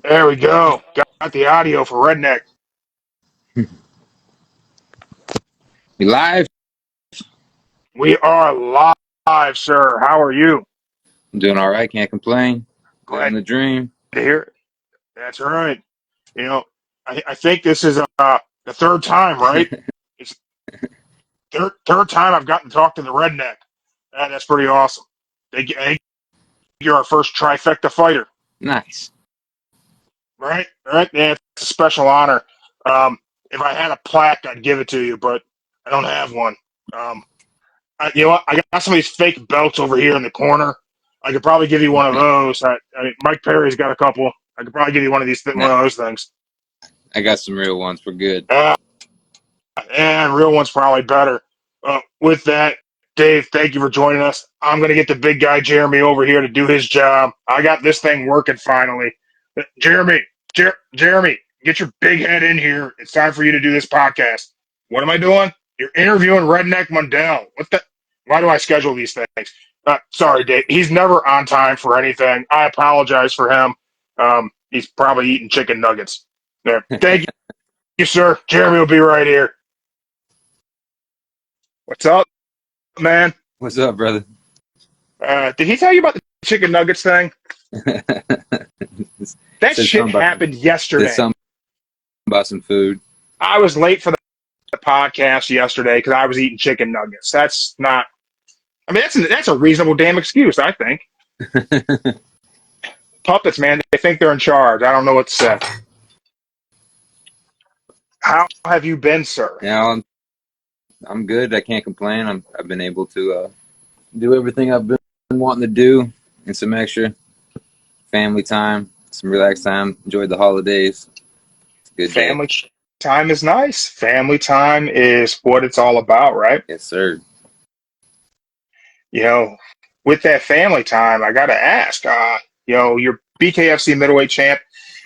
There we go. Got the audio for Redneck. You live? We are live, sir. How are you? I'm doing all right. Can't complain. Living Glad the dream. to hear it. That's right. You know, I think this is the third time, right? It's third time I've gotten to talk to the Redneck. That's pretty awesome. You're our first trifecta fighter, Nice. right? Right? Yeah, it's a special honor. If I had a plaque, I'd give it to you, but I don't have one. You know what? I got some of these fake belts over here in the corner. I could probably give you one of those. I mean, Mike Perry's got a couple. I could probably give you one of Nah, those things. I got some real ones. We're good. And real one's probably better. With that, Dave, thank you for joining us. I'm going to get the big guy Jeremy over here to do his job. I got this thing working finally. Jeremy, Jeremy, get your big head in here. It's time for you to do this podcast. What am I doing? You're interviewing Redneck Mundell. What the? Why do I schedule these things? Sorry, Dave. He's never on time for anything. I apologize for him. He's probably eating chicken nuggets. There. Thank you, sir. Jeremy will be right here. What's up, man? What's up, brother? Did he tell you about the chicken nuggets thing? That Said shit happened yesterday. Said something about some food. I was late for the podcast yesterday because I was eating chicken nuggets. That's not. I mean, that's a reasonable damn excuse, I think. Puppets, man. They think they're in charge. I don't know what to say. How have you been, sir? Yeah, I'm good. I can't complain. I've been able to do everything I've been wanting to do, and some extra family time, some relaxed time. Enjoyed the holidays. It's a good Family day. time is nice. Family time is what it's all about, right? Yes, sir. You know, with that family time, I got to ask, you're BKFC Middleweight Champ.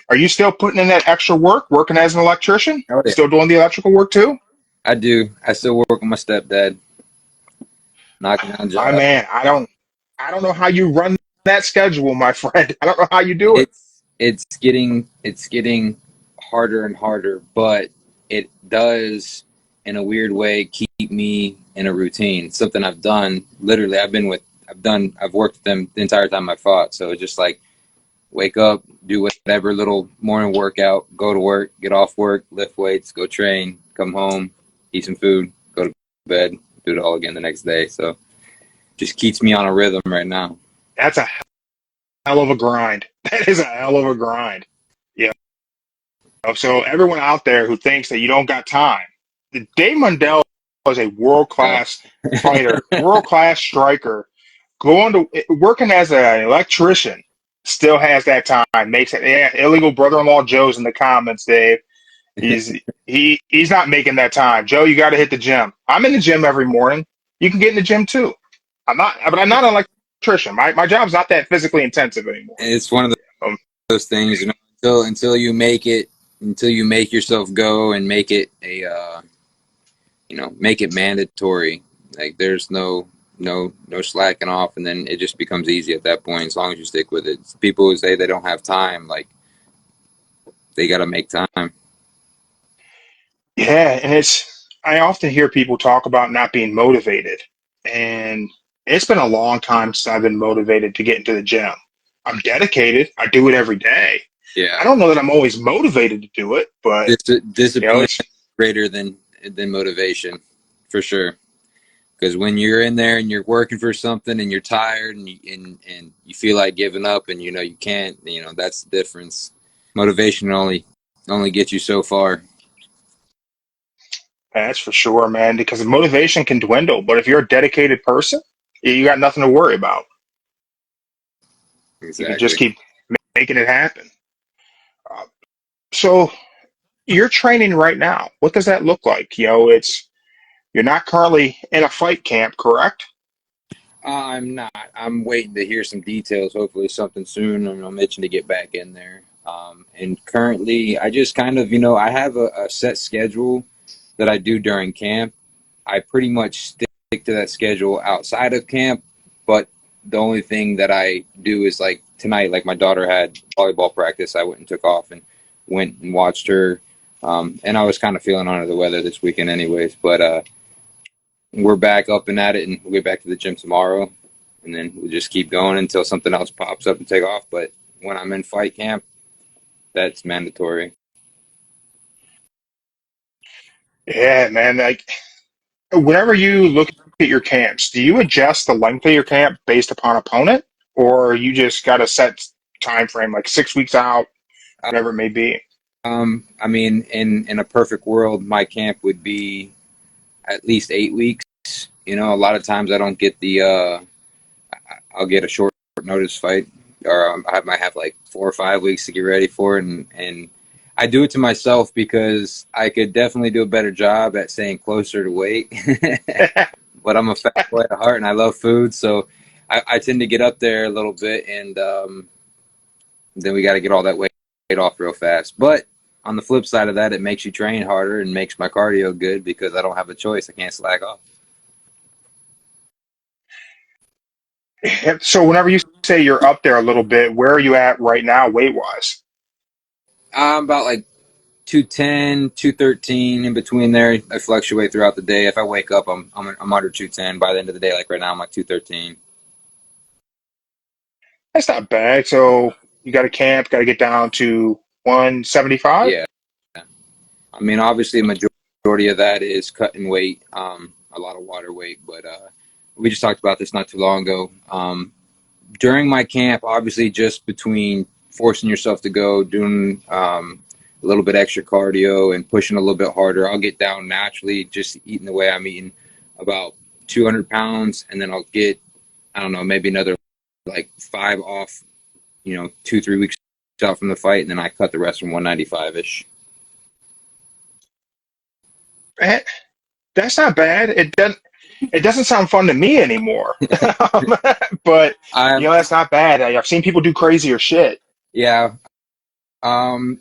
Are you still putting in that extra work, working as an electrician? Oh, yeah. Still doing the electrical work too? I do. I still work with my stepdad. Knocking down jobs. My man, I don't know how you run that schedule, my friend. I don't know how you do it. It's getting harder and harder, but it does, in a weird way, keep me in a routine. Something I've done. Literally, I've worked with them the entire time I fought. So it's just like, wake up, do whatever little morning workout, go to work, get off work, lift weights, go train, come home, eat some food, go to bed, do it all again the next day. So just keeps me on a rhythm right now. That's a hell of a grind. That is a hell of a grind. Yeah. So everyone out there who thinks that you don't got time, Dave Mundell was a world-class fighter, world-class striker, working as an electrician. Still has that time. Makes it. Yeah, illegal brother-in-law Joe's in the comments, Dave. He's not making that time. Joe, you got to hit the gym. I'm in the gym every morning. You can get in the gym too. I'm not an electrician. My job's not that physically intensive anymore. It's one of those things, until you make it, until you make yourself go and make it make it mandatory. Like there's no slacking off, and then it just becomes easy at that point as long as you stick with it. People who say they don't have time, like, they got to make time. Yeah, and I often hear people talk about not being motivated, and it's been a long time since I've been motivated to get into the gym. I'm dedicated. I do it every day. Yeah, I don't know that I'm always motivated to do it, but discipline is greater than motivation, for sure. Because when you're in there and you're working for something and you're tired and you feel like giving up and you can't, that's the difference. Motivation only gets you so far. That's for sure, man, because motivation can dwindle. But if you're a dedicated person, you got nothing to worry about. Exactly. You can just keep making it happen. So you're training right now. What does that look like? You're not currently in a fight camp, correct? I'm not. I'm waiting to hear some details. Hopefully something soon. I'm itching to get back in there. And currently, I just kind of, I have a set schedule that I do during camp. I pretty much stick to that schedule outside of camp, but the only thing that I do is like tonight, like my daughter had volleyball practice. I went and took off and went and watched her. And I was kind of feeling under the weather this weekend, anyways. But we're back up and at it, and we'll get back to the gym tomorrow, and then we'll just keep going until something else pops up and take off. But when I'm in fight camp, that's mandatory. Yeah, man. Like whenever you look at your camps, do you adjust the length of your camp based upon opponent, or you just got a set time frame, like 6 weeks out, whatever it may be? I mean, in a perfect world, my camp would be at least 8 weeks. You know, a lot of times I don't get the I'll get a short notice fight, or I might have like 4 or 5 weeks to get ready for it, and I do it to myself because I could definitely do a better job at staying closer to weight. But I'm a fat boy at heart, and I love food, so I tend to get up there a little bit, and then we got to get all that weight off real fast. But on the flip side of that, it makes you train harder and makes my cardio good because I don't have a choice. I can't slack off. So whenever you say you're up there a little bit, where are you at right now, weight wise? I'm about like 210, 213 in between there. I fluctuate throughout the day. If I wake up, I'm under 210 by the end of the day. Like right now, I'm like 213. That's not bad. So you got to camp, got to get down to 175. Yeah. I mean, obviously, the majority of that is cutting weight, a lot of water weight. But we just talked about this not too long ago. During my camp, obviously, just between forcing yourself to go, doing a little bit extra cardio and pushing a little bit harder, I'll get down naturally, just eating the way I'm eating, about 200 pounds. And then I'll get, I don't know, maybe another like 5 off, 2, 3 weeks out from the fight. And then I cut the rest from 195 ish. That's not bad. It doesn't sound fun to me anymore. Um, but I that's not bad. I've seen people do crazier shit. Yeah.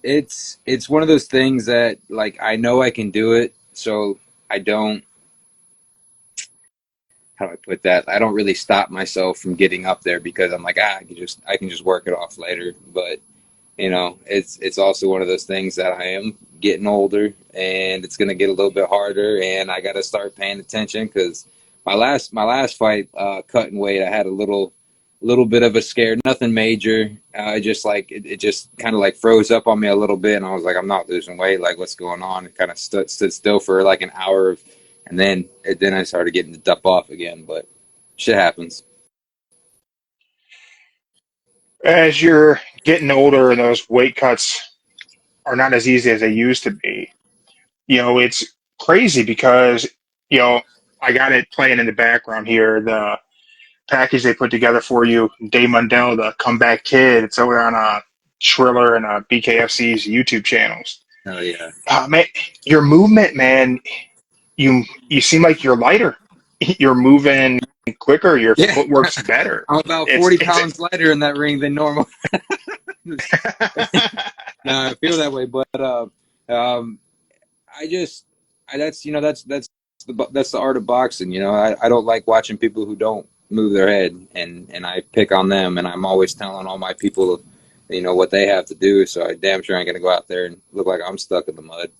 It's one of those things that like I know I can do it, so I don't. How do I put that? I don't really stop myself from getting up there because I'm like, I can just work it off later. But it's also one of those things that I am getting older, and it's gonna get a little bit harder, and I got to start paying attention because my last fight, cutting weight, I had a little bit of a scare, nothing major. It just kind of like froze up on me a little bit, and I was like, I'm not losing weight. Like, what's going on? It kind of stood still for like an hour, and then I started getting the dump off again. But shit happens. As you're getting older and those weight cuts are not as easy as they used to be, it's crazy because, you know, I got it playing in the background here. The package they put together for you, Dave Mundell, the comeback kid. It's over on Shriller and BKFC's YouTube channels. Oh yeah, Man, your movement, man, you seem like you're lighter. You're moving quicker. Your yeah. footwork's better. I'm about It's 40 it's pounds lighter in that ring than normal. No, I feel that way, but um, I just, that's the art of boxing. I don't like watching people who don't move their head, and I pick on them, and I'm always telling all my people, what they have to do. So I damn sure ain't gonna go out there and look like I'm stuck in the mud.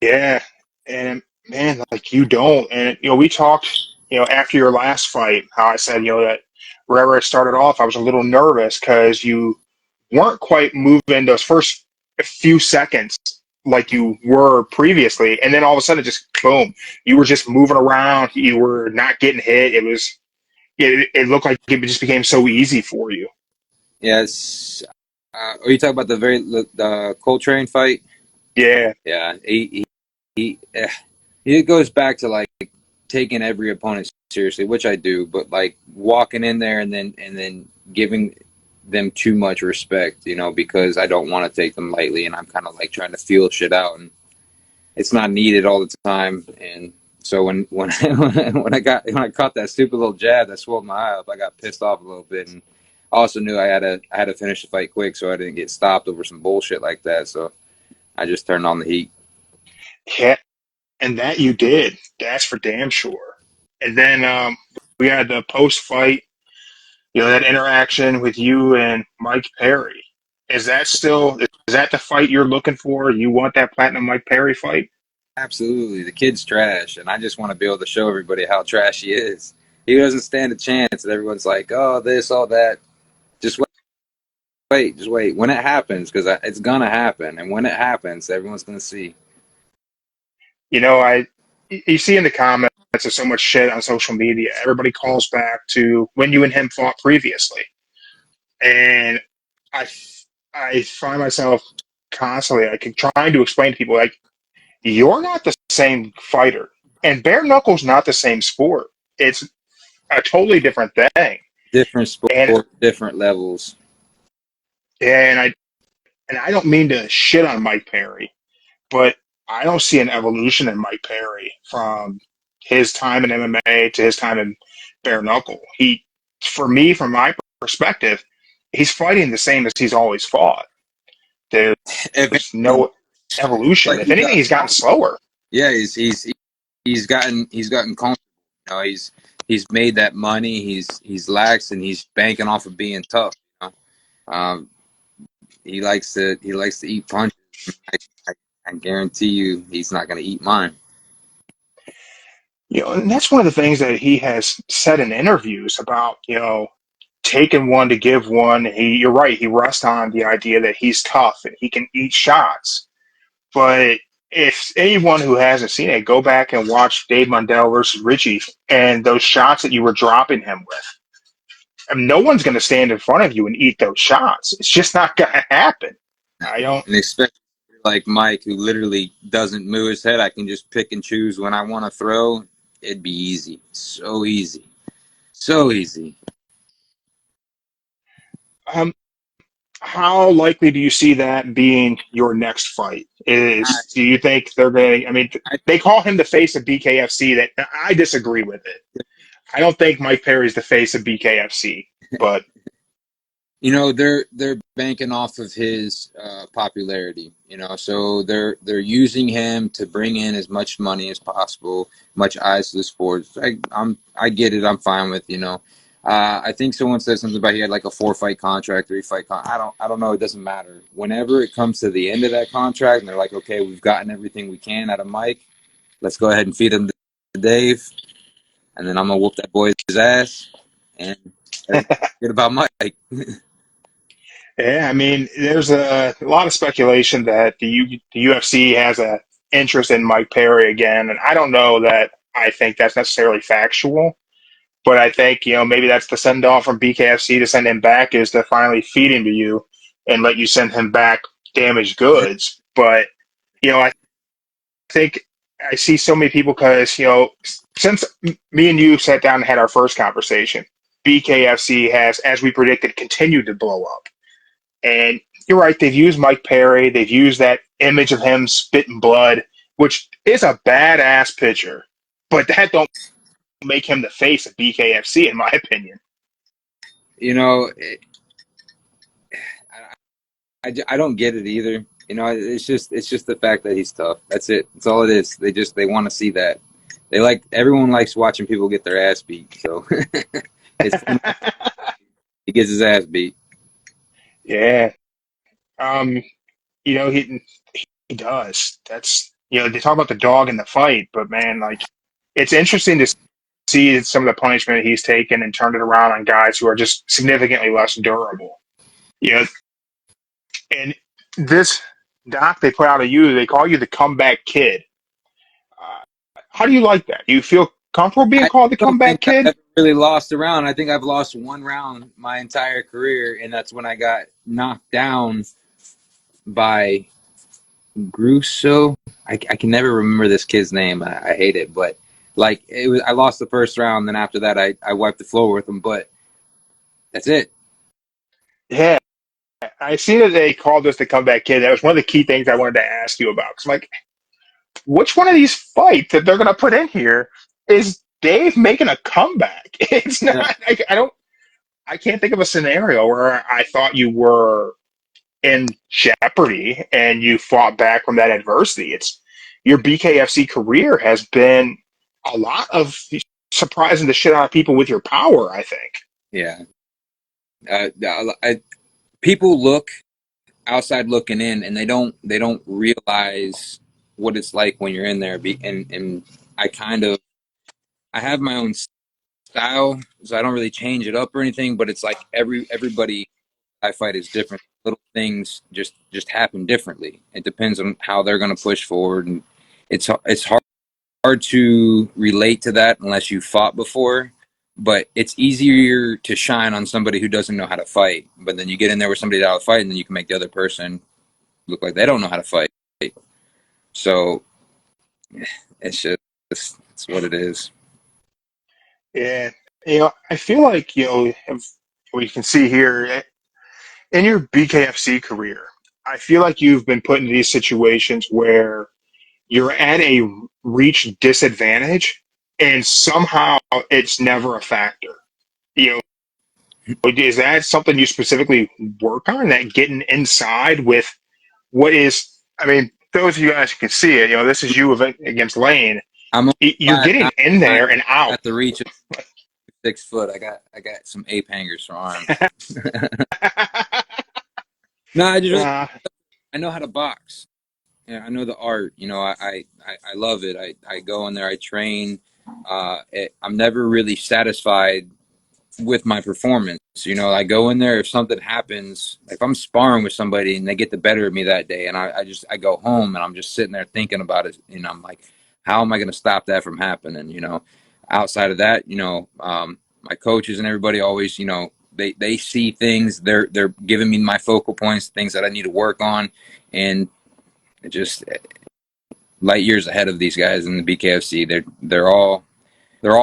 yeah, and man, like you don't. And we talked, after your last fight, how I said, that wherever it started off, I was a little nervous because you weren't quite moving those first few seconds like you were previously, and then all of a sudden, just boom, you were just moving around. You were not getting hit. It looked like it just became so easy for you. Yes. Are you talking about the Coltrane fight? Yeah, Yeah, it goes back to like taking every opponent seriously, which I do, but like walking in there and then giving them too much respect, because I don't want to take them lightly, and I'm kind of like trying to feel shit out, and it's not needed all the time. And so when when I caught that stupid little jab that swelled my eye up, I got pissed off a little bit, and also knew I had to finish the fight quick so I didn't get stopped over some bullshit like that. So I just turned on the heat. yeah, and that you did. That's for damn sure. And then we had the post-fight, that interaction with you and Mike Perry. Is that the fight you're looking for? You want that Platinum Mike Perry fight? Absolutely. The kid's trash, and I just want to be able to show everybody how trash he is. He doesn't stand a chance, and everyone's like, oh, this, all that. Just wait, just wait. When it happens, because it's going to happen, and when it happens, everyone's going to see. You see in the comments, there's so much shit on social media. Everybody calls back to when you and him fought previously. And I, I find myself constantly, trying to explain to people, like, you're not the same fighter. And bare knuckle's not the same sport. It's a totally different thing. Different sport, And different levels. and I don't mean to shit on Mike Perry, but I don't see an evolution in Mike Perry from his time in MMA to his time in bare knuckle. For me, from my perspective, he's fighting the same as he's always fought. There's If no evolution. like If anything, he's gotten slower. yeah, he's gotten comfortable. You know, he's made that money. He's lax, and he's banking off of being tough. You know? He likes to eat punches. I, I guarantee you, he's not going to eat mine. And that's one of the things that he has said in interviews about, taking one to give one. You're right. He rests on the idea that he's tough and he can eat shots. But if anyone who hasn't seen it, go back and watch Dave Mundell versus Richie and those shots that you were dropping him with. I mean, no one's going to stand in front of you and eat those shots. It's just not going to happen. I don't. And especially like Mike, who literally doesn't move his head. I can just pick and choose when I want to throw. It'd be easy. So easy. So easy. How likely do you see that being your next fight? Do you think they're going to? I mean, they call him the face of BKFC. That I disagree with it. I don't think Mike Perry's the face of BKFC, but they're banking off of his popularity. So they're using him to bring in as much money as possible, much eyes to the sport. I get it. I'm fine with. I think someone said something about he had like a 4-fight contract, 3-fight contract. I don't know. It doesn't matter. Whenever it comes to the end of that contract, and they're like, okay, we've gotten everything we can out of Mike. Let's go ahead and feed him to Dave, and then I'm gonna whoop that boy's ass and forget about Mike. yeah, I mean, there's a lot of speculation that the UFC has a interest in Mike Perry again, and I don't know that I think that's necessarily factual. But I think, maybe that's the send off from BKFC to send him back is to finally feed him to you and let you send him back damaged goods. But, I think I see so many people because, since me and you sat down and had our first conversation, BKFC has, as we predicted, continued to blow up. And you're right, they've used Mike Perry. They've used that image of him spitting blood, which is a badass picture. But that don't make him the face of BKFC, in my opinion. I don't get it either. It's just the fact that he's tough. That's it. That's all it is. They want to see that. Everyone likes watching people get their ass beat. So he gets his ass beat. Yeah. He does. That's they talk about the dog in the fight, but man, like it's interesting to see some of the punishment he's taken and turned it around on guys who are just significantly less durable. And this doc they put out of you, they call you the comeback kid. How do you like that? Do you feel comfortable being called the comeback kid? I've really lost a round. I think I've lost one round my entire career, and that's when I got knocked down by Grusso. I can never remember this kid's name. I hate it, but I lost the first round. Then after that, I wiped the floor with him. But that's it. Yeah, I see that they called this the comeback kid. That was one of the key things I wanted to ask you about. 'Cause I'm like, which one of these fights that they're going to put in here is Dave making a comeback? It's not. I can't think of a scenario where I thought you were in jeopardy and you fought back from that adversity. It's your BKFC career has been a lot of surprising the shit out of people with your power, I think. Yeah. People look outside looking in, and they don't realize what it's like when you're in there. And I have my own style, so I don't really change it up or anything. But it's like everybody I fight is different. Little things just happen differently. It depends on how they're going to push forward, and it's hard to relate to that unless you fought before. But it's easier to shine on somebody who doesn't know how to fight. But then you get in there with somebody that will fight, and then you can make the other person look like they don't know how to fight. So it's just it's what it is. Yeah. I feel like, if we can see here in your BKFC career, I feel like you've been put into these situations where you're at a reach disadvantage and somehow it's never a factor. You know, is that something you specifically work on? That getting inside with what is, I mean, those of you guys who can see it, this is you against Lane. I'm You're getting in there and out. at the reach of 6 foot. I got some ape hangers for arms. No, I know how to box. Yeah, I know the art. I love it. I go in there. I train. I'm never really satisfied with my performance. I go in there. If something happens, if I'm sparring with somebody and they get the better of me that day, and I go home and I'm just sitting there thinking about it, and I'm like, how am I going to stop that from happening? Outside of that, my coaches and everybody always, they see things. They're giving me my focal points, things that I need to work on, and it just light years ahead of these guys in the BKFC. They're all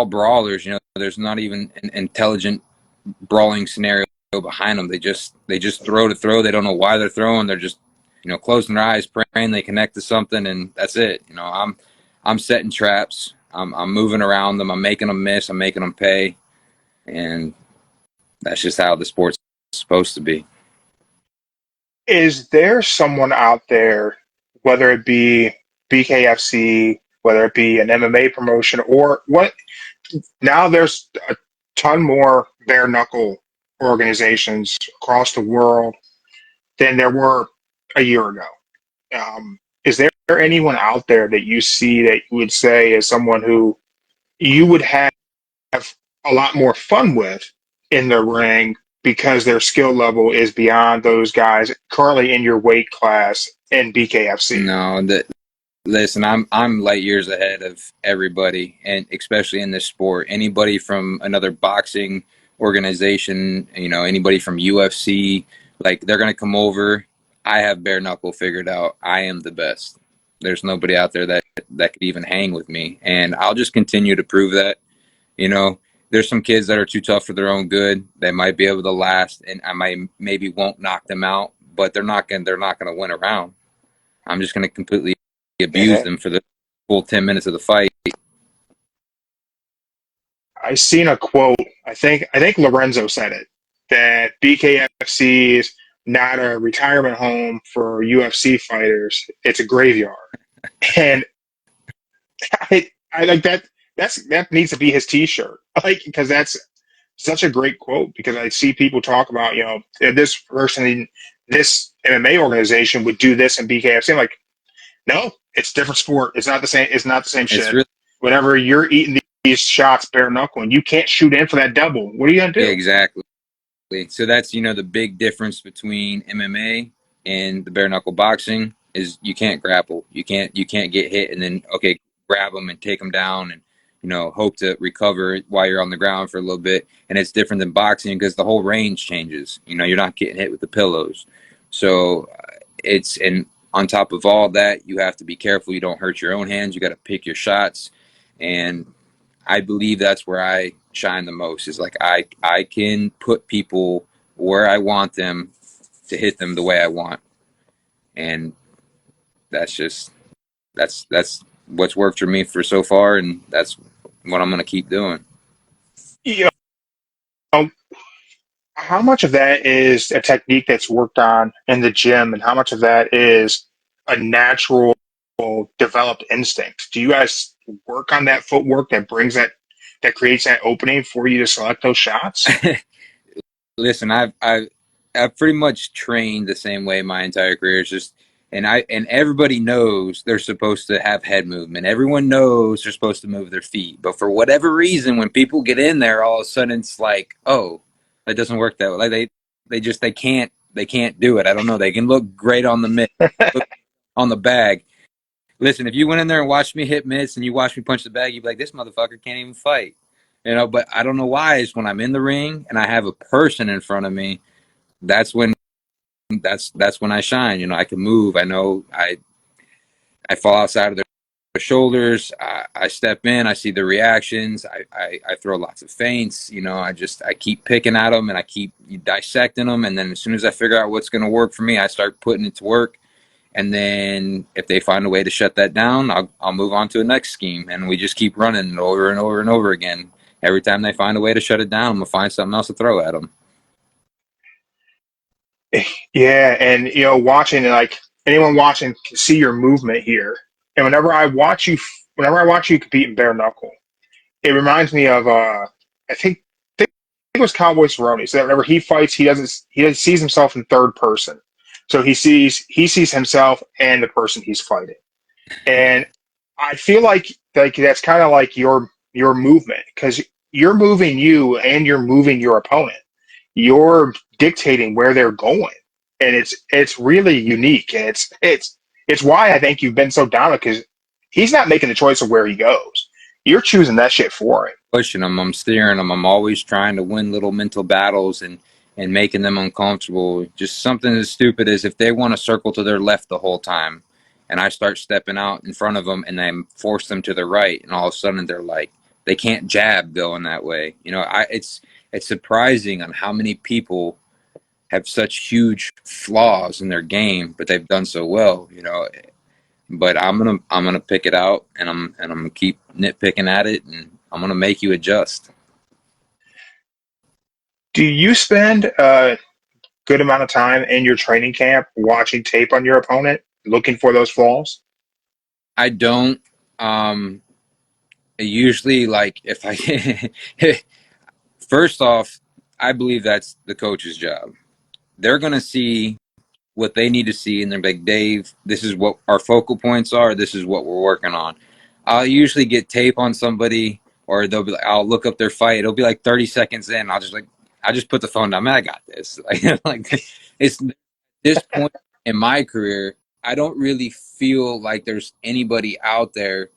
brawlers. There's not even an intelligent brawling scenario behind them. They just throw to throw. They don't know why they're throwing. They're just closing their eyes, praying they connect to something, and that's it. I'm setting traps. I'm moving around them. I'm making them miss. I'm making them pay, and that's just how the sport's supposed to be. Is there someone out there, whether it be BKFC, whether it be an MMA promotion, or what? Now there's a ton more bare knuckle organizations across the world than there were a year ago. Is there anyone out there that you see that you would say is someone who you would have a lot more fun with in the ring because their skill level is beyond those guys currently in your weight class in BKFC? No, listen, I'm light years ahead of everybody, and especially in this sport. Anybody from another boxing organization, anybody from UFC, like they're gonna come over. I have bare knuckle figured out. I am the best. There's nobody out there that could even hang with me, and I'll just continue to prove that. You know, there's some kids that are too tough for their own good. They might be able to last, and I might maybe won't knock them out, but they're not gonna win a round. I'm just gonna completely abuse Yeah. them for the full 10 minutes of the fight. I seen a quote. I think Lorenzo said it that BKFC is not a retirement home for UFC fighters. It's a graveyard, and I like that. That needs to be his T-shirt, like because that's such a great quote. Because I see people talk about this person in this MMA organization would do this in BKFC. I'm like, no, it's a different sport. It's not the same. It's not the same It's shit. really Whenever you're eating these shots bare knuckle and you can't shoot in for that double, what are you gonna yeah, do? exactly. So that's the big difference between MMA and the bare knuckle boxing is you can't grapple. You can't get hit and then okay grab them and take them down and hope to recover while you're on the ground for a little bit. And it's different than boxing because the whole range changes. You're not getting hit with the pillows. So it's and on top of all that, you have to be careful you don't hurt your own hands. You got to pick your shots, and I believe that's where I shine the most. Is like I can put people where I want them to hit them the way I want, and that's just that's what's worked for me for so far, and that's what I'm gonna keep doing. You know, how much of that is a technique that's worked on in the gym, and how much of that is a natural developed instinct? Do you guys work on that footwork that brings that creates that opening for you to select those shots? Listen, I've pretty much trained the same way my entire career. It's just and everybody knows they're supposed to have head movement. Everyone knows they're supposed to move their feet. But for whatever reason, when people get in there, all of a sudden it's like, oh, that doesn't work that way. Like they can't do it. I don't know. They can look great on the mitt, look on the bag. Listen, if you went in there and watched me hit mitts and you watched me punch the bag, you'd be like, this motherfucker can't even fight. But I don't know why. Is when I'm in the ring and I have a person in front of me, that's when that's when I shine. I can move. I know I fall outside of their shoulders. I step in. I see the reactions. I throw lots of feints. I keep picking at them and I keep dissecting them. And then as soon as I figure out what's going to work for me, I start putting it to work. And then if they find a way to shut that down, I'll move on to the next scheme. And we just keep running over and over and over again. Every time they find a way to shut it down, I'm going to find something else to throw at them. Yeah, and watching, like, anyone watching can see your movement here. And whenever I watch you compete in bare knuckle, it reminds me of I think it was Cowboy Cerrone. So that whenever he fights, he sees himself in third person. So he sees himself and the person he's fighting. And I feel like that's kind of like your movement, because you're moving you and you're moving your opponent. You're dictating where they're going, and it's really unique, and it's why I think you've been so dominant, because he's not making the choice of where he goes. You're choosing that shit for him. Pushing them, I'm steering them. I'm always trying to win little mental battles and making them uncomfortable. Just something as stupid as if they want to circle to their left the whole time, and I start stepping out in front of them and then force them to the right, and all of a sudden they're like, they can't jab going that way. It's surprising on how many people have such huge flaws in their game, but they've done so well. But I'm gonna pick it out, and I'm gonna keep nitpicking at it, and I'm gonna make you adjust. Do you spend a good amount of time in your training camp watching tape on your opponent, looking for those flaws? I don't. Usually, like, if I first off, I believe that's the coach's job. They're gonna see what they need to see, and they're like, Dave, this is what our focal points are. This is what we're working on. I'll usually get tape on somebody, or they'll be like, I'll look up their fight. It'll be like 30 seconds in. I'll just put the phone down. Man, I got this. Like it's this point in my career, I don't really feel like there's anybody out there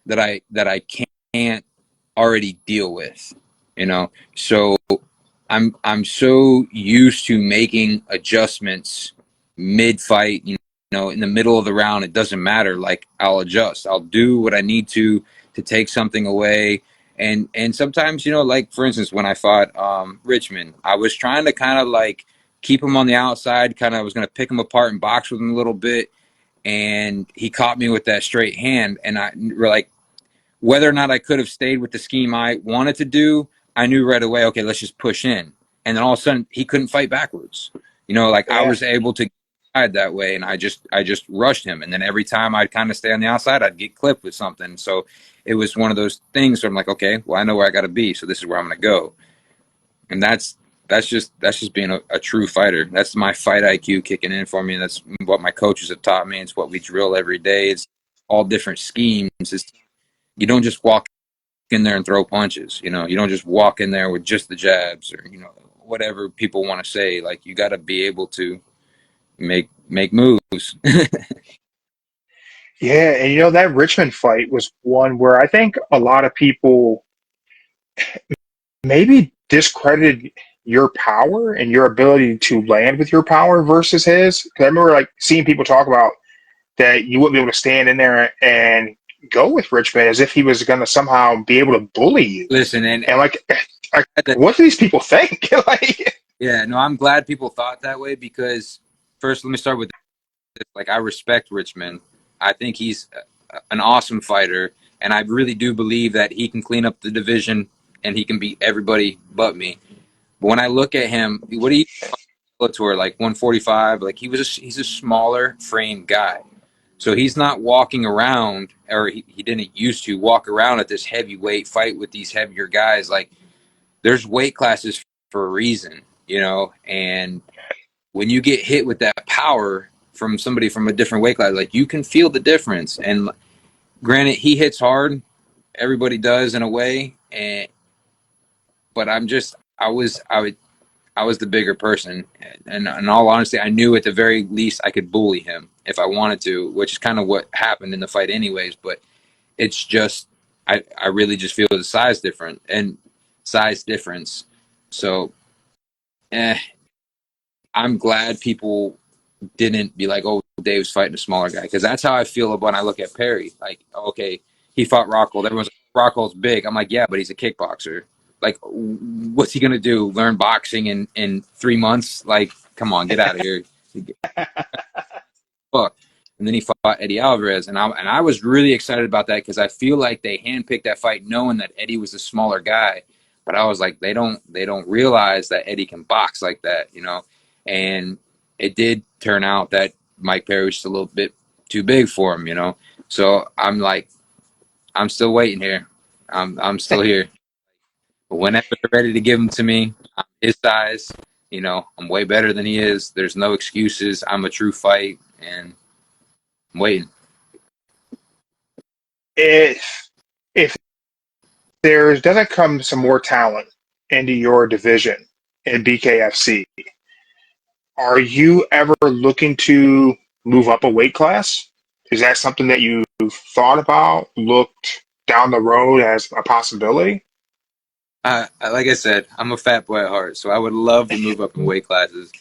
that I can't already deal with. So I'm so used to making adjustments mid fight. In the middle of the round, it doesn't matter. Like, I'll adjust. I'll do what I need to take something away. And sometimes, like, for instance, when I fought Richmond, I was trying to kind of like keep him on the outside. Kind of was going to pick him apart and box with him a little bit. And he caught me with that straight hand. And I were like, whether or not I could have stayed with the scheme I wanted to do, I knew right away, okay, let's just push in. And then all of a sudden, he couldn't fight backwards. I Yeah. was able to get that way, and I just rushed him. And then every time I'd kind of stay on the outside, I'd get clipped with something. So it was one of those things where I'm like, okay, well, I know where I got to be, so this is where I'm going to go. And that's just being a true fighter. That's my fight IQ kicking in for me. And that's what my coaches have taught me. It's what we drill every day. It's all different schemes. You don't just walk in there and throw punches. You don't just walk in there with just the jabs or whatever people want to say. Like, you got to be able to make moves. Yeah, and that Richmond fight was one where I think a lot of people maybe discredited your power and your ability to land with your power versus his. 'Cause I remember, like, seeing people talk about that you wouldn't be able to stand in there and go with Richmond as if he was going to somehow be able to bully you. Listen, and like, what do these people think? Like, yeah, no, I'm glad people thought that way, because first, let me start with this. Like, I respect Richmond. I think he's an awesome fighter, and I really do believe that he can clean up the division and he can beat everybody but me. But when I look at him, what do you Bellator, like 145? Like, he's a smaller frame guy. So he's not walking around, or he didn't used to walk around at this heavyweight fight with these heavier guys. Like, there's weight classes for a reason, you know, and when you get hit with that power from somebody from a different weight class, like, you can feel the difference. And granted, he hits hard, everybody does in a way, and but I was the bigger person, and in all honesty, I knew at the very least I could bully him if I wanted to, which is kind of what happened in the fight, anyways. But it's just I really just feel the size difference. So, I'm glad people didn't be like, "Oh, Dave's fighting a smaller guy," because that's how I feel when I look at Perry. Like, okay, he fought Rockhold. Everyone's like, Rockhold's big. I'm like, yeah, but he's a kickboxer. Like, what's he gonna do? Learn boxing in 3 months? Like, come on, get out of here. Fuck. And then he fought Eddie Alvarez, and I was really excited about that because I feel like they handpicked that fight knowing that Eddie was a smaller guy. But I was like, they don't realize that Eddie can box like that, you know. And it did turn out that Mike Perry was just a little bit too big for him, you know. So I'm like, I'm still waiting here. I'm still here. But whenever they're ready to give him to me, I'm his size. You know, I'm way better than he is. There's no excuses. I'm a true fight, and I'm waiting. If there doesn't come some more talent into your division in BKFC, are you ever looking to move up a weight class? Is that something that you've thought about, looked down the road as a possibility? Like I said, I'm a fat boy at heart, so I would love to move up in weight classes.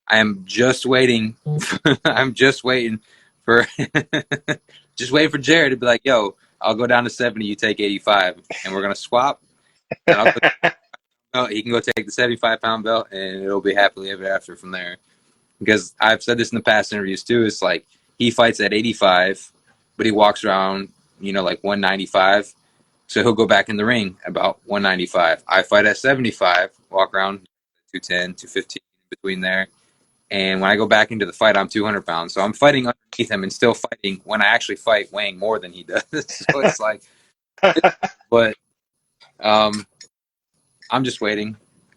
I am just waiting. I'm just waiting for, just waiting for Jared to be like, "Yo, I'll go down to 70. You take 85, and we're gonna swap." And I'll go. Oh, he can go take the 75-pound belt, and it'll be happily ever after from there. Because I've said this in the past interviews too. It's like he fights at 85, but he walks around, you know, like 195. So he'll go back in the ring about 195. I fight at 75, walk around 210, 215 between there. And when I go back into the fight, I'm 200 pounds. So I'm fighting underneath him and still fighting when I actually fight weighing more than he does. So it's like, but um, I'm just waiting.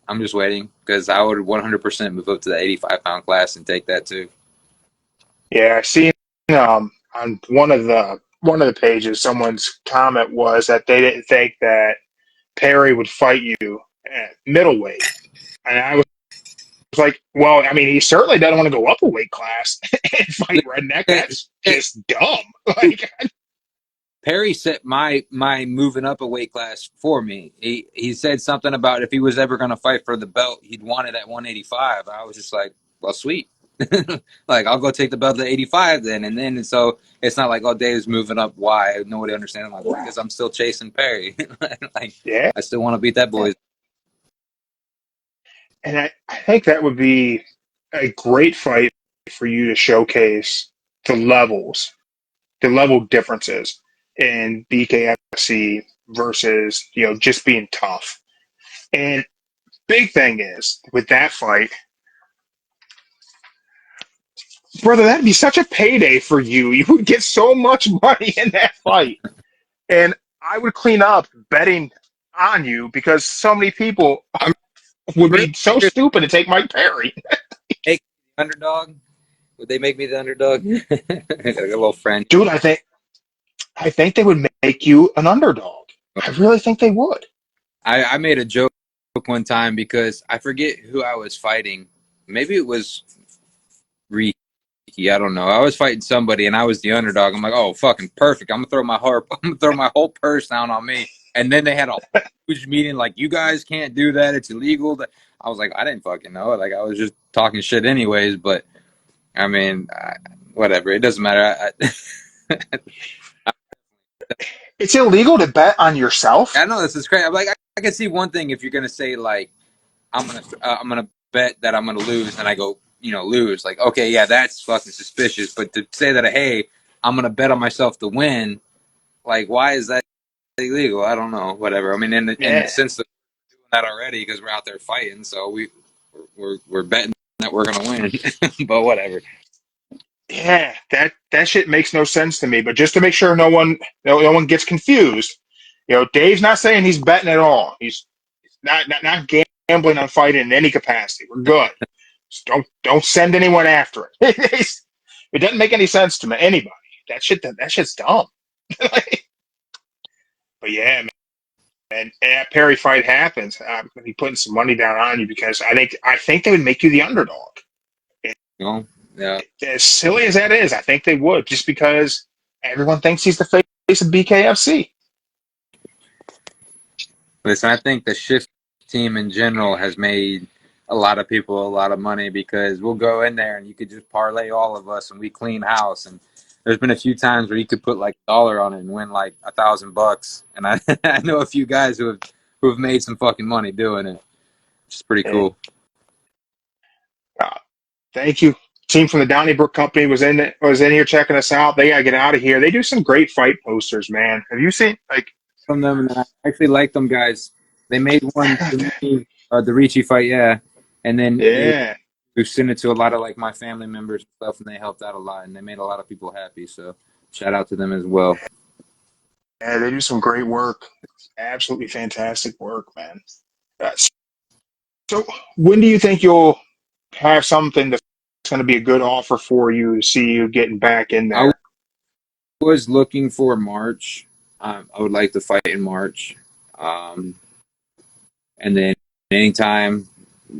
I'm just waiting because I would 100% move up to the 85-pound class and take that too. Yeah, I've seen on one of the pages, someone's comment was that they didn't think that Perry would fight you at middleweight, and I was like, well, I mean, he certainly doesn't want to go up a weight class and fight Redneck. That's just dumb. Like, Perry set my moving up a weight class for me. He said something about if he was ever going to fight for the belt, he'd want it at 185. I was just like, well, sweet. Like, I'll go take the belt at 85 then. And then so it's not like, oh, Dave's moving up. Why? Nobody understands. I'm like, because I'm still chasing Perry. Like, yeah, I still want to beat that boy. and I think that would be a great fight for you to showcase the levels, the level differences in BKFC versus just being tough. And big thing is with that fight, brother, that'd be such a payday for you. You would get so much money in that fight, and I would clean up betting on you because so many people I'm would really be so curious. stupid to take Mike Perry. Make the underdog? Would they make me the underdog? Like a little friend. Dude, I think they would make you an underdog. I really think they would. I made a joke one time because I forget who I was fighting. Maybe it was Ricky. I don't know. I was fighting somebody and I was the underdog. I'm like, oh, fucking perfect. I'm gonna throw my whole purse down on me. And then they had a huge meeting like, you guys can't do that. It's illegal. I was like, I didn't fucking know. Like, I was just talking shit anyways. But I mean, whatever. It doesn't matter. It's illegal to bet on yourself. I know this is crazy. I'm like, I can see one thing if you're gonna say like, I'm gonna bet that I'm gonna lose, and I go, lose. Like, okay, yeah, that's fucking suspicious. But to say that, hey, I'm gonna bet on myself to win, like, why is that illegal? I don't know. Whatever. I mean, in the Yeah. sense that we're doing that already because we're out there fighting, so we're betting that we're gonna win. But whatever. Yeah, that shit makes no sense to me. But just to make sure no one gets confused, Dave's not saying he's betting at all. He's not gambling on fighting in any capacity. We're good. Just don't send anyone after it. It doesn't make any sense to anybody. That shit's dumb. But yeah, man. And that Perry fight happens, I'm gonna be putting some money down on you because I think they would make you the underdog. You know? Yeah. As silly as that is, I think they would just because everyone thinks he's the face of BKFC. Listen, I think the shift team in general has made a lot of people a lot of money because we'll go in there and you could just parlay all of us and we clean house. And there's been a few times where you could put like $1 on it and win like $1,000. And I, I know a few guys who have made some fucking money doing it, which is pretty And, cool. thank you. Team from the Donnybrook Company was in here checking us out. They gotta get out of here. They do some great fight posters, man. Have you seen like? From them, and I actually like them guys. They made one for me, the Ricci fight, yeah, and then Yeah, we sent it to a lot of like my family members and stuff, and they helped out a lot, and they made a lot of people happy. So shout out to them as well. yeah, they do some great work. Absolutely fantastic work, man. Uh, so, when do you think you'll have something that's going to be a good offer for you to see you getting back in I there? was looking for March. I would like to fight in March, um, and then anytime.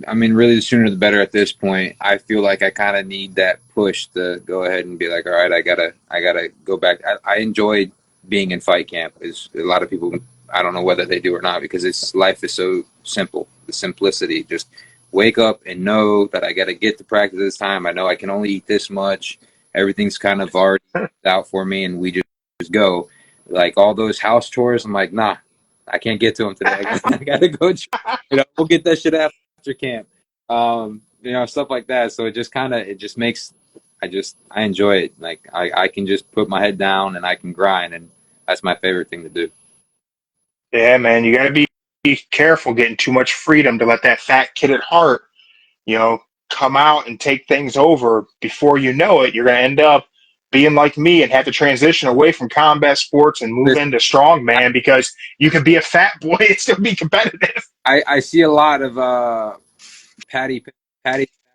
I mean, really, the sooner the better. At this point, I feel like I kind of need that push to go ahead and be like, all right, I gotta go back. I enjoyed being in fight camp. Is a lot of people, I don't know whether they do or not, because life is so simple. The simplicity, just wake up and know that I got to get to practice this time. I know I can only eat this much. Everything's kind of already out for me, and we just go. Like all those house chores, I'm like, nah, I can't get to them today. I gotta go. We'll get that shit after camp. Stuff like that. So it just makes I enjoy it. Like I can just put my head down and I can grind, and that's my favorite thing to do. Yeah, man, you got to be careful getting too much freedom to let that fat kid at heart, you know, come out and take things over. Before you know it, you're going to end up being like me and have to transition away from combat sports and move Listen, into strongman because you can be a fat boy and still be competitive. I see a lot of Patty,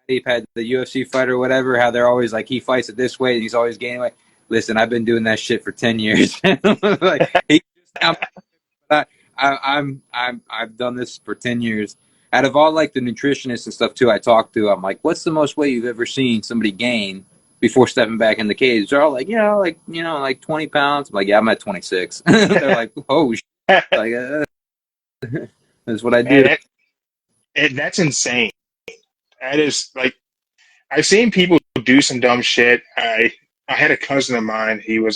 the UFC fighter, or whatever. How they're always like he fights it this way, and he's always gaining weight. Listen, I've been doing that shit for 10 years. Like I, I've done this for 10 years. Out of all like the nutritionists and stuff too, I talk to, I'm like, what's the most weight you've ever seen somebody gain before stepping back in the cage? They're all like, like 20 pounds. I'm like, yeah, I'm at 26. They're like, oh, like that's what I do. Man, that's insane. That is like I've seen people do some dumb shit. I had a cousin of mine. He was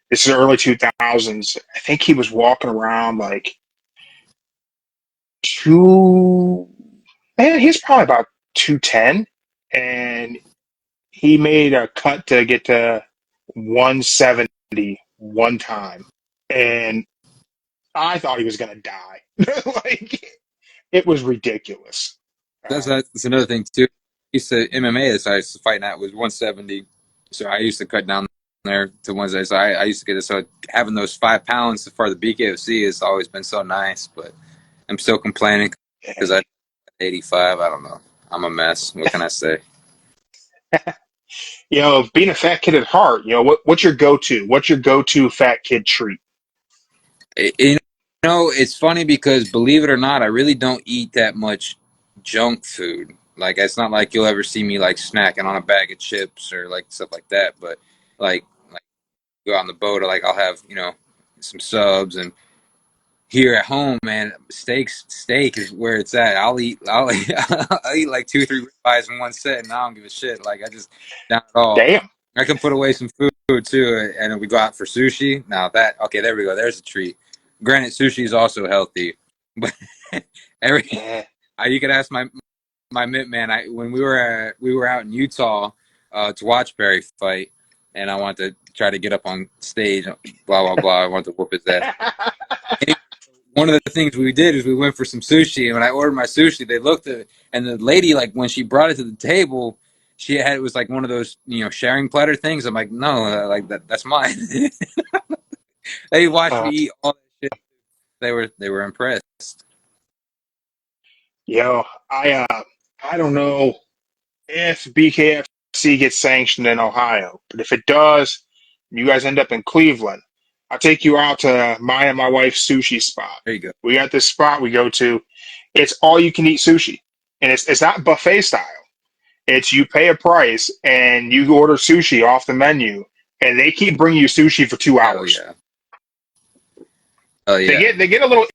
this is early 2000s. I think he was walking around like two. Man, he's probably about 210, and he made a cut to get to 170 one time, and I thought he was gonna die. Like it was ridiculous. That's another thing too. I used to MMA this I used to fight at was 170, so I used to cut down there to 170. So I used to get it. So having those 5 pounds for the BKFC has always been so nice, but I'm still complaining because I 85. I don't know. I'm a mess. What can I say? Being a fat kid at heart, what's your go-to? What's your go-to fat kid treat? It's funny because believe it or not, I really don't eat that much junk food. Like it's not like you'll ever see me like snacking on a bag of chips or like stuff like that. But like go out on the boat, or like I'll have some subs, and here at home, man, steak is where it's at. I'll eat like 2 3 ribeyes in one set, and I don't give a shit. Like I just not at all. Damn. I can put away some food too, and then we go out for sushi. Now that okay, there we go. There's a treat. Granted, sushi is also healthy, but every Yeah. you could ask my mitt man. When we were out in Utah to watch Barry fight, and I wanted to try to get up on stage. Blah blah blah. I wanted to whoop his ass. One of the things we did is we went for some sushi, and when I ordered my sushi, they looked at it, and the lady, like when she brought it to the table, she had, it was like one of those, sharing platter things. I'm like, no, like that's mine. They watched me eat all that shit. They were impressed. Yo, I don't know if BKFC gets sanctioned in Ohio, but if it does, you guys end up in Cleveland, I'll take you out to mine and my wife's sushi spot. There you go. We got this spot we go to. It's all you can eat sushi, and it's not buffet style. It's you pay a price and you order sushi off the menu, and they keep bringing you sushi for 2 hours. Oh yeah. Oh yeah. They get a little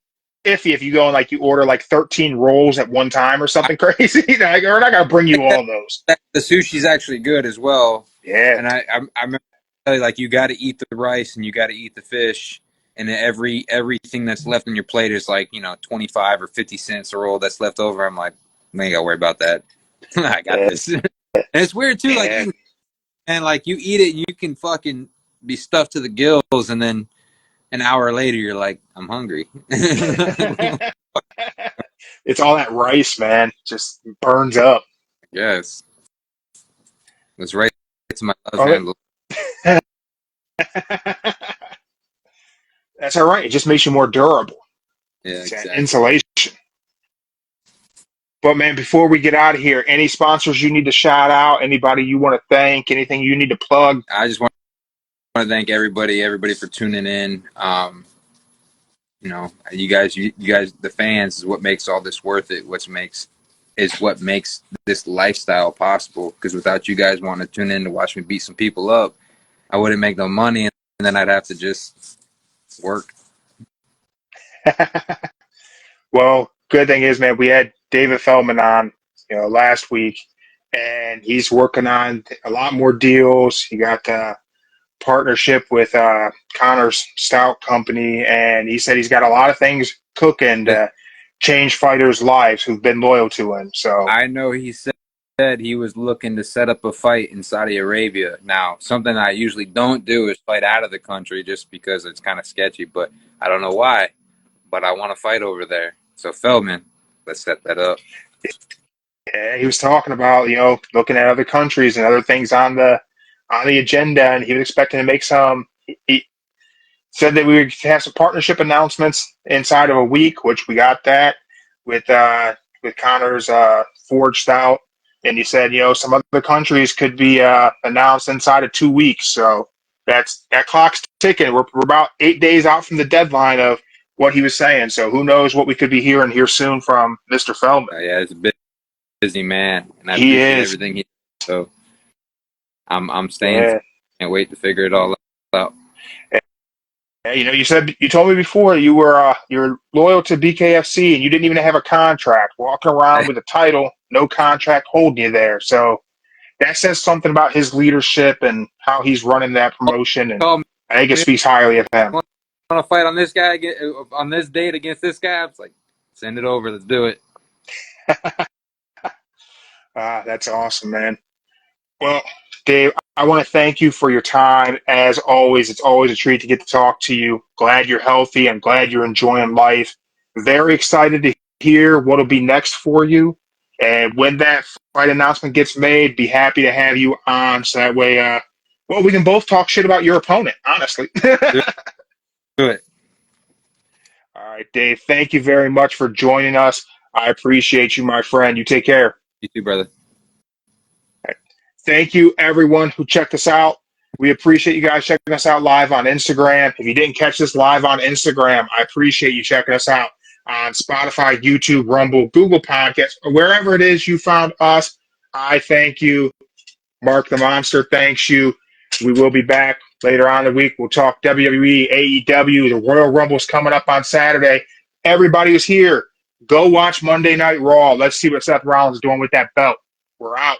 iffy if you go and like you order like 13 rolls at one time or something crazy. Like, we're not gonna bring you all those. The sushi's actually good as well. Yeah, And I remember like you got to eat the rice and you got to eat the fish, and everything that's left on your plate is like 25 or 50 cents a roll that's left over. I'm like, I ain't gotta worry about that. I got this. And it's weird too, like and like you eat it and you can fucking be stuffed to the gills, and then an hour later you're like, I'm hungry. it's all that rice, man. Just burns up. Yes, it's right to my love handle. That's all right. It just makes you more durable. Yeah, exactly. Insulation. But man, before we get out of here, any sponsors you need to shout out? Anybody you want to thank? Anything you need to plug? I just want to thank everybody for tuning in. You guys, the fans is what makes all this worth it. What makes this lifestyle possible. Because without you guys wanting to tune in to watch me beat some people up, I wouldn't make no money, and then I'd have to just work. Well, good thing is, man, we had David Feldman on, last week, and he's working on a lot more deals. He got a partnership with Connor's Stout Company, and he said he's got a lot of things cooking to change fighters' lives who've been loyal to him. So I know he said he was looking to set up a fight in Saudi Arabia. Now, something I usually don't do is fight out of the country just because it's kind of sketchy, but I don't know why. But I want to fight over there. So Feldman, let's set that up. Yeah, he was talking about, looking at other countries and other things on the agenda, and he was expecting to make some. He said that we would have some partnership announcements inside of a week, which we got that with Connor's Forged Stout. And he said, some other countries could be announced inside of 2 weeks. So that clock's ticking. We're about 8 days out from the deadline of what he was saying. So who knows what we could be hearing here soon from Mr. Feldman. Yeah, it's a busy man, and I he appreciate is. everything he does. So I'm staying. Yeah. Can't wait to figure it all out. Yeah, you told me before you're loyal to BKFC and you didn't even have a contract, walking around with a title, no contract holding you there. So that says something about his leadership and how he's running that promotion, and I think it speaks highly of him. Want to fight on this guy on this date against this guy? It's like, send it over. Let's do it. That's awesome, man. Well, Dave, I want to thank you for your time. As always, it's always a treat to get to talk to you. Glad you're healthy and glad you're enjoying life. Very excited to hear what will be next for you. And when that fight announcement gets made, be happy to have you on. So that way, we can both talk shit about your opponent, honestly. Do it. All right, Dave, thank you very much for joining us. I appreciate you, my friend. You take care. You too, brother. Thank you, everyone who checked us out. We appreciate you guys checking us out live on Instagram. If you didn't catch this live on Instagram, I appreciate you checking us out on Spotify, YouTube, Rumble, Google Podcasts, or wherever it is you found us. I thank you. Mark the Monster thanks you. We will be back later on in the week. We'll talk WWE, AEW. The Royal Rumble's coming up on Saturday. Everybody who's here, go watch Monday Night Raw. Let's see what Seth Rollins is doing with that belt. We're out.